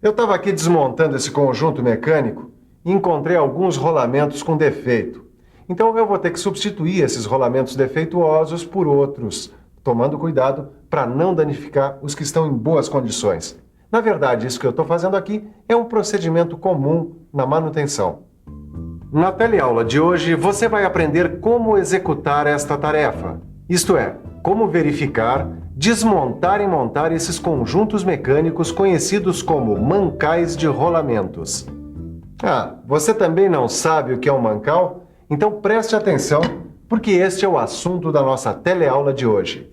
Eu estava aqui desmontando esse conjunto mecânico e encontrei alguns rolamentos com defeito. Então eu vou ter que substituir esses rolamentos defeituosos por outros, tomando cuidado para não danificar os que estão em boas condições. Na verdade, isso que eu estou fazendo aqui é um procedimento comum na manutenção. Na teleaula de hoje, você vai aprender como executar esta tarefa. Isto é, como verificar, desmontar e montar esses conjuntos mecânicos conhecidos como mancais de rolamentos. Ah, você também não sabe o que é um mancal? Então preste atenção, porque este é o assunto da nossa teleaula de hoje.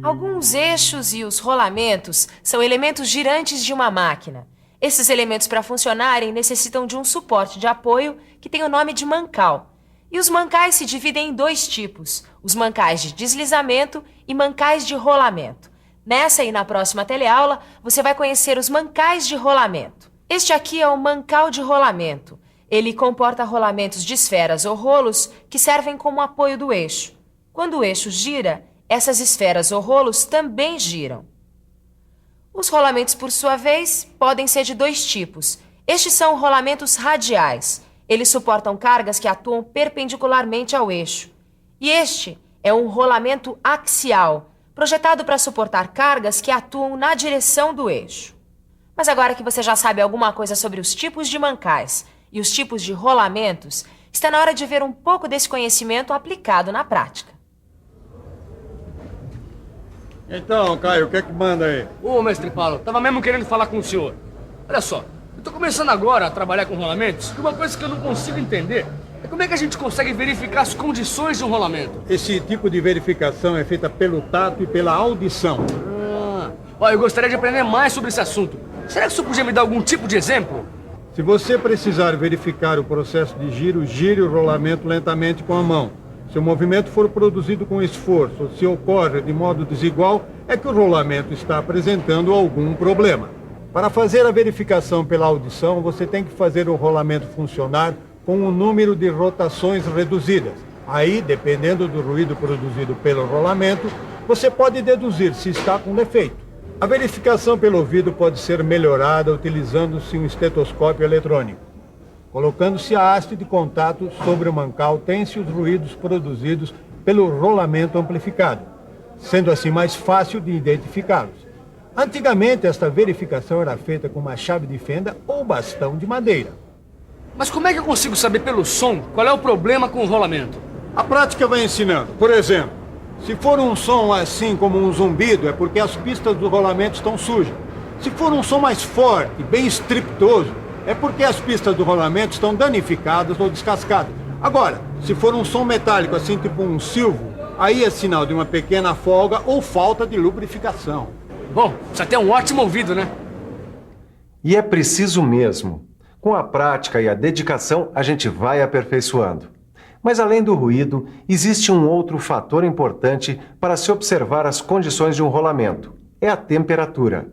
Alguns eixos e os rolamentos são elementos girantes de uma máquina. Esses elementos, para funcionarem, necessitam de um suporte de apoio que tem o nome de mancal. E os mancais se dividem em dois tipos, os mancais de deslizamento e mancais de rolamento. Nessa e na próxima teleaula, você vai conhecer os mancais de rolamento. Este aqui é o mancal de rolamento. Ele comporta rolamentos de esferas ou rolos que servem como apoio do eixo. Quando o eixo gira, essas esferas ou rolos também giram. Os rolamentos, por sua vez, podem ser de dois tipos. Estes são rolamentos radiais. Eles suportam cargas que atuam perpendicularmente ao eixo. E este é um rolamento axial, projetado para suportar cargas que atuam na direção do eixo. Mas agora que você já sabe alguma coisa sobre os tipos de mancais e os tipos de rolamentos, está na hora de ver um pouco desse conhecimento aplicado na prática. Então, Caio, o que é que manda aí? Ô, mestre Paulo, tava mesmo querendo falar com o senhor. Olha só, eu tô começando agora a trabalhar com rolamentos e uma coisa que eu não consigo entender é como é que a gente consegue verificar as condições de um rolamento. Esse tipo de verificação é feita pelo tato e pela audição. Ó, eu gostaria de aprender mais sobre esse assunto. Será que o senhor podia me dar algum tipo de exemplo? Se você precisar verificar o processo de giro, gire o rolamento lentamente com a mão. Se o movimento for produzido com esforço ou se ocorre de modo desigual, é que o rolamento está apresentando algum problema. Para fazer a verificação pela audição, você tem que fazer o rolamento funcionar com um número de rotações reduzidas. Aí, dependendo do ruído produzido pelo rolamento, você pode deduzir se está com defeito. A verificação pelo ouvido pode ser melhorada utilizando-se um estetoscópio eletrônico. Colocando-se a haste de contato sobre o mancal, tem-se os ruídos produzidos pelo rolamento amplificado, sendo assim mais fácil de identificá-los. Antigamente, esta verificação era feita com uma chave de fenda ou bastão de madeira. Mas como é que eu consigo saber pelo som qual é o problema com o rolamento? A prática vai ensinando. Por exemplo, se for um som assim como um zumbido, é porque as pistas do rolamento estão sujas. Se for um som mais forte, bem estrepitoso, é porque as pistas do rolamento estão danificadas ou descascadas. Agora, se for um som metálico assim tipo um silvo, aí é sinal de uma pequena folga ou falta de lubrificação. Bom, precisa ter um ótimo ouvido, né? E é preciso mesmo. Com a prática e a dedicação, a gente vai aperfeiçoando. Mas além do ruído, existe um outro fator importante para se observar as condições de um rolamento. É a temperatura.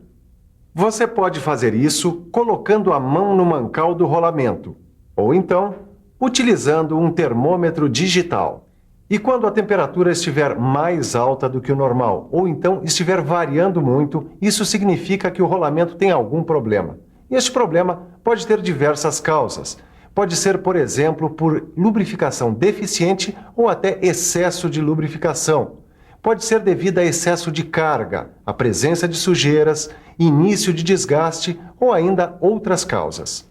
Você pode fazer isso colocando a mão no mancal do rolamento, ou então utilizando um termômetro digital. E quando a temperatura estiver mais alta do que o normal, ou então estiver variando muito, isso significa que o rolamento tem algum problema. E este problema pode ter diversas causas. Pode ser, por exemplo, por lubrificação deficiente ou até excesso de lubrificação. Pode ser devido a excesso de carga, a presença de sujeiras, início de desgaste ou ainda outras causas.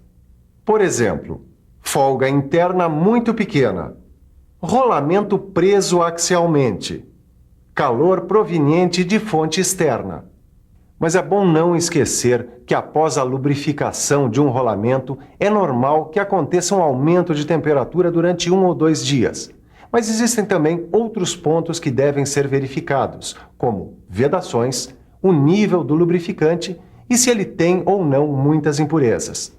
Por exemplo, folga interna muito pequena, rolamento preso axialmente, calor proveniente de fonte externa. Mas é bom não esquecer que após a lubrificação de um rolamento, é normal que aconteça um aumento de temperatura durante 1 ou 2 dias. Mas existem também outros pontos que devem ser verificados, como vedações, o nível do lubrificante e se ele tem ou não muitas impurezas.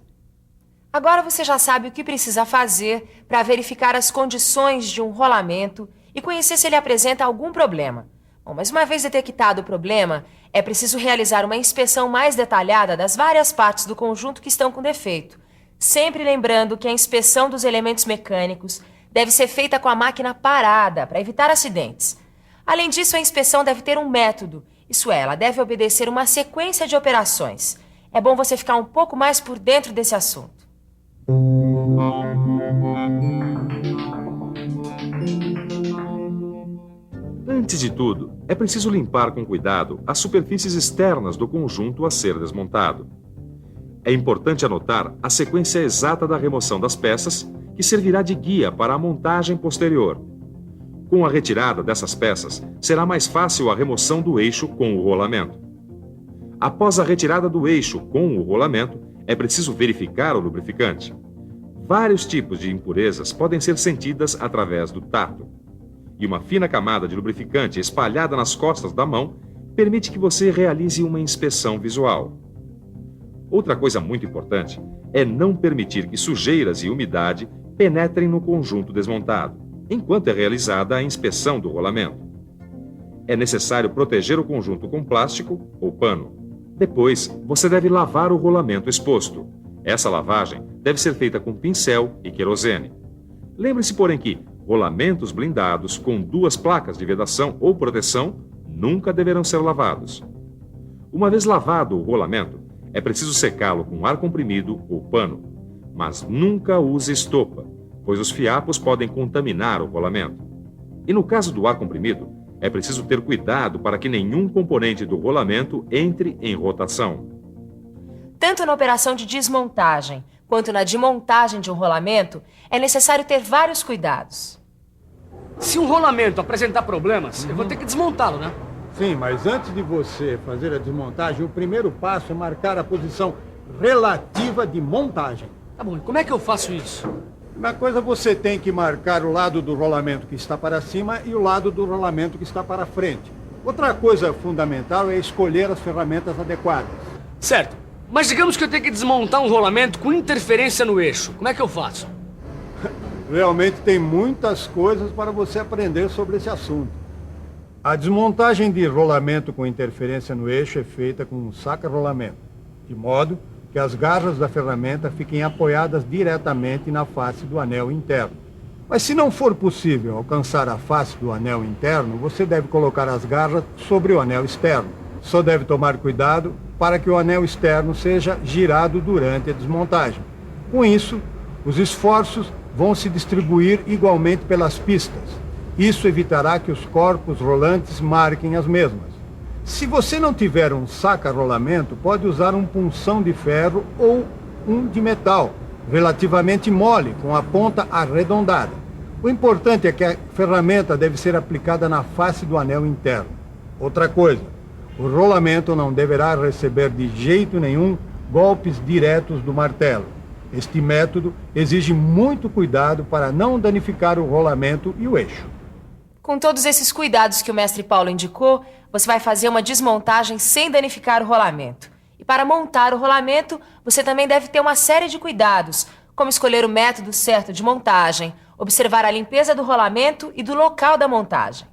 Agora você já sabe o que precisa fazer para verificar as condições de um rolamento e conhecer se ele apresenta algum problema. Bom, mas uma vez detectado o problema, é preciso realizar uma inspeção mais detalhada das várias partes do conjunto que estão com defeito. Sempre lembrando que a inspeção dos elementos mecânicos deve ser feita com a máquina parada para evitar acidentes. Além disso, a inspeção deve ter um método, isso é, ela deve obedecer uma sequência de operações. É bom você ficar um pouco mais por dentro desse assunto. Antes de tudo, é preciso limpar com cuidado as superfícies externas do conjunto a ser desmontado. É importante anotar a sequência exata da remoção das peças, que servirá de guia para a montagem posterior. Com a retirada dessas peças, será mais fácil a remoção do eixo com o rolamento. Após a retirada do eixo com o rolamento, é preciso verificar o lubrificante. Vários tipos de impurezas podem ser sentidas através do tato. E uma fina camada de lubrificante espalhada nas costas da mão permite que você realize uma inspeção visual. Outra coisa muito importante é não permitir que sujeiras e umidade penetrem no conjunto desmontado, enquanto é realizada a inspeção do rolamento. É necessário proteger o conjunto com plástico ou pano. Depois, você deve lavar o rolamento exposto. Essa lavagem deve ser feita com pincel e querosene. Lembre-se, porém, que rolamentos blindados com 2 placas de vedação ou proteção nunca deverão ser lavados. Uma vez lavado o rolamento, é preciso secá-lo com ar comprimido ou pano, mas nunca use estopa, pois os fiapos podem contaminar o rolamento. E no caso do ar comprimido, é preciso ter cuidado para que nenhum componente do rolamento entre em rotação. Tanto na operação de desmontagem quanto na de montagem de um rolamento, é necessário ter vários cuidados. Se um rolamento apresentar problemas, eu vou ter que desmontá-lo, né? Sim, mas antes de você fazer a desmontagem, o primeiro passo é marcar a posição relativa de montagem. Tá bom, e como é que eu faço isso? Primeira coisa, você tem que marcar o lado do rolamento que está para cima e o lado do rolamento que está para frente. Outra coisa fundamental é escolher as ferramentas adequadas. Certo, mas digamos que eu tenho que desmontar um rolamento com interferência no eixo. Como é que eu faço? Realmente tem muitas coisas para você aprender sobre esse assunto. A desmontagem de rolamento com interferência no eixo é feita com um saca-rolamento, de modo que as garras da ferramenta fiquem apoiadas diretamente na face do anel interno. Mas se não for possível alcançar a face do anel interno, você deve colocar as garras sobre o anel externo. Só deve tomar cuidado para que o anel externo seja girado durante a desmontagem. Com isso, os esforços vão se distribuir igualmente pelas pistas. Isso evitará que os corpos rolantes marquem as mesmas. Se você não tiver um saca-rolamento, pode usar um punção de ferro ou um de metal, relativamente mole, com a ponta arredondada. O importante é que a ferramenta deve ser aplicada na face do anel interno. Outra coisa, o rolamento não deverá receber de jeito nenhum golpes diretos do martelo. Este método exige muito cuidado para não danificar o rolamento e o eixo. Com todos esses cuidados que o mestre Paulo indicou, você vai fazer uma desmontagem sem danificar o rolamento. E para montar o rolamento, você também deve ter uma série de cuidados, como escolher o método certo de montagem, observar a limpeza do rolamento e do local da montagem.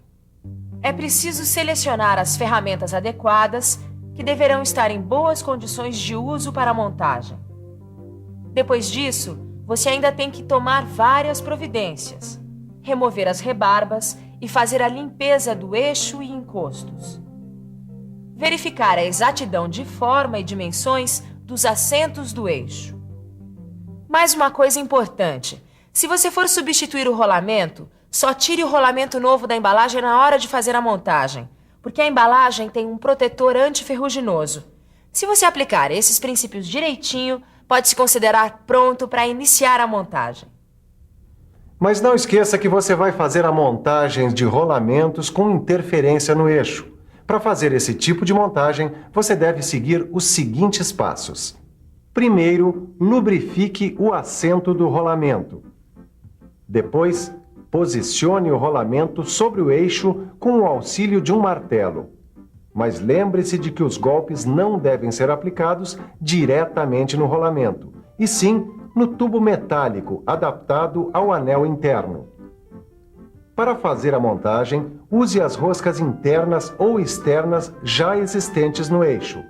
É preciso selecionar as ferramentas adequadas, que deverão estar em boas condições de uso para a montagem. Depois disso, você ainda tem que tomar várias providências. Remover as rebarbas e fazer a limpeza do eixo e encostos. Verificar a exatidão de forma e dimensões dos assentos do eixo. Mais uma coisa importante: se você for substituir o rolamento, só tire o rolamento novo da embalagem na hora de fazer a montagem, porque a embalagem tem um protetor antiferruginoso. Se você aplicar esses princípios direitinho, pode se considerar pronto para iniciar a montagem. Mas não esqueça que você vai fazer a montagem de rolamentos com interferência no eixo. Para fazer esse tipo de montagem, você deve seguir os seguintes passos. Primeiro, lubrifique o assento do rolamento. Depois, posicione o rolamento sobre o eixo com o auxílio de um martelo. Mas lembre-se de que os golpes não devem ser aplicados diretamente no rolamento, e sim no tubo metálico adaptado ao anel interno. Para fazer a montagem, use as roscas internas ou externas já existentes no eixo.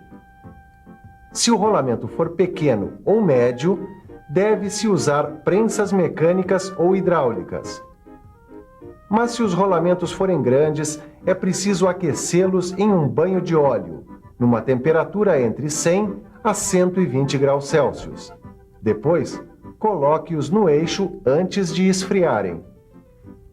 Se o rolamento for pequeno ou médio, deve-se usar prensas mecânicas ou hidráulicas. Mas se os rolamentos forem grandes, é preciso aquecê-los em um banho de óleo, numa temperatura entre 100 a 120 graus Celsius. Depois, coloque-os no eixo antes de esfriarem.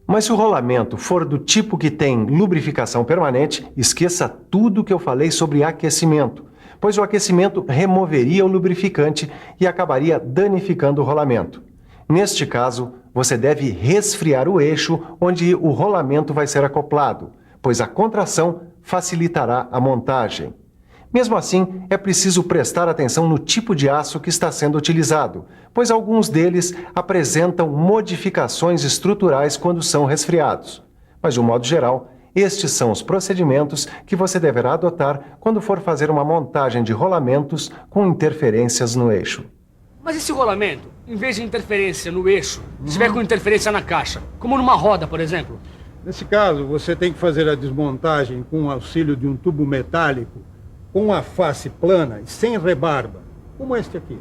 Mas se o rolamento for do tipo que tem lubrificação permanente, esqueça tudo que eu falei sobre aquecimento, pois o aquecimento removeria o lubrificante e acabaria danificando o rolamento. Neste caso, você deve resfriar o eixo onde o rolamento vai ser acoplado, pois a contração facilitará a montagem. Mesmo assim, é preciso prestar atenção no tipo de aço que está sendo utilizado, pois alguns deles apresentam modificações estruturais quando são resfriados. Mas, de um modo geral, estes são os procedimentos que você deverá adotar quando for fazer uma montagem de rolamentos com interferências no eixo. Mas e se o rolamento, em vez de interferência no eixo, estiver com interferência na caixa, como numa roda, por exemplo? Nesse caso, você tem que fazer a desmontagem com o auxílio de um tubo metálico com a face plana e sem rebarba, como este aqui.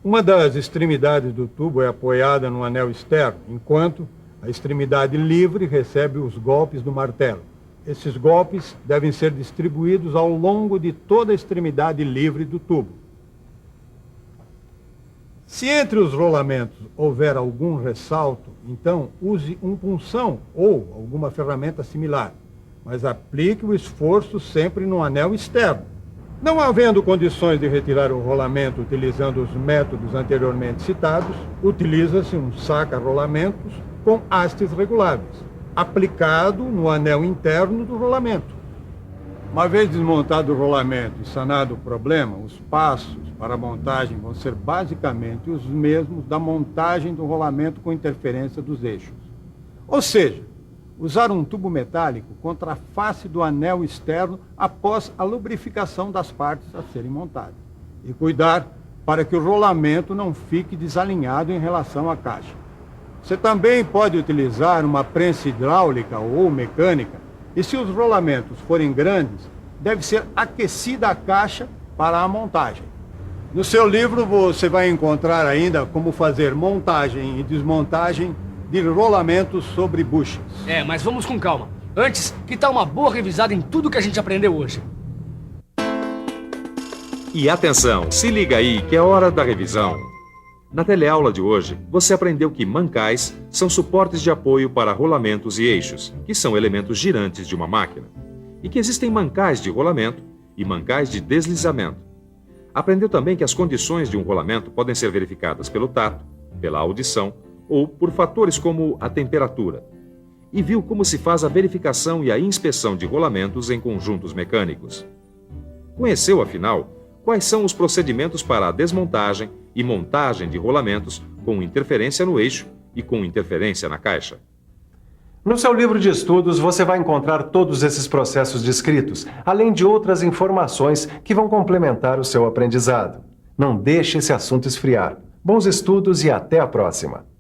Uma das extremidades do tubo é apoiada no anel externo, enquanto a extremidade livre recebe os golpes do martelo. Esses golpes devem ser distribuídos ao longo de toda a extremidade livre do tubo. Se entre os rolamentos houver algum ressalto, então use um punção ou alguma ferramenta similar, mas aplique o esforço sempre no anel externo. Não havendo condições de retirar o rolamento utilizando os métodos anteriormente citados, utiliza-se um saca-rolamentos com hastes reguláveis, aplicado no anel interno do rolamento. Uma vez desmontado o rolamento e sanado o problema, os passos para a montagem vão ser basicamente os mesmos da montagem do rolamento com interferência dos eixos. Ou seja, usar um tubo metálico contra a face do anel externo após a lubrificação das partes a serem montadas. E cuidar para que o rolamento não fique desalinhado em relação à caixa. Você também pode utilizar uma prensa hidráulica ou mecânica, e se os rolamentos forem grandes, deve ser aquecida a caixa para a montagem. No seu livro você vai encontrar ainda como fazer montagem e desmontagem de rolamentos sobre buchas. Mas vamos com calma. Antes, que tal uma boa revisada em tudo que a gente aprendeu hoje? E atenção, se liga aí que é hora da revisão. Na teleaula de hoje, você aprendeu que mancais são suportes de apoio para rolamentos e eixos, que são elementos girantes de uma máquina, e que existem mancais de rolamento e mancais de deslizamento. Aprendeu também que as condições de um rolamento podem ser verificadas pelo tato, pela audição ou por fatores como a temperatura. E viu como se faz a verificação e a inspeção de rolamentos em conjuntos mecânicos. Conheceu, afinal, quais são os procedimentos para a desmontagem e montagem de rolamentos com interferência no eixo e com interferência na caixa. No seu livro de estudos, você vai encontrar todos esses processos descritos, além de outras informações que vão complementar o seu aprendizado. Não deixe esse assunto esfriar. Bons estudos e até a próxima!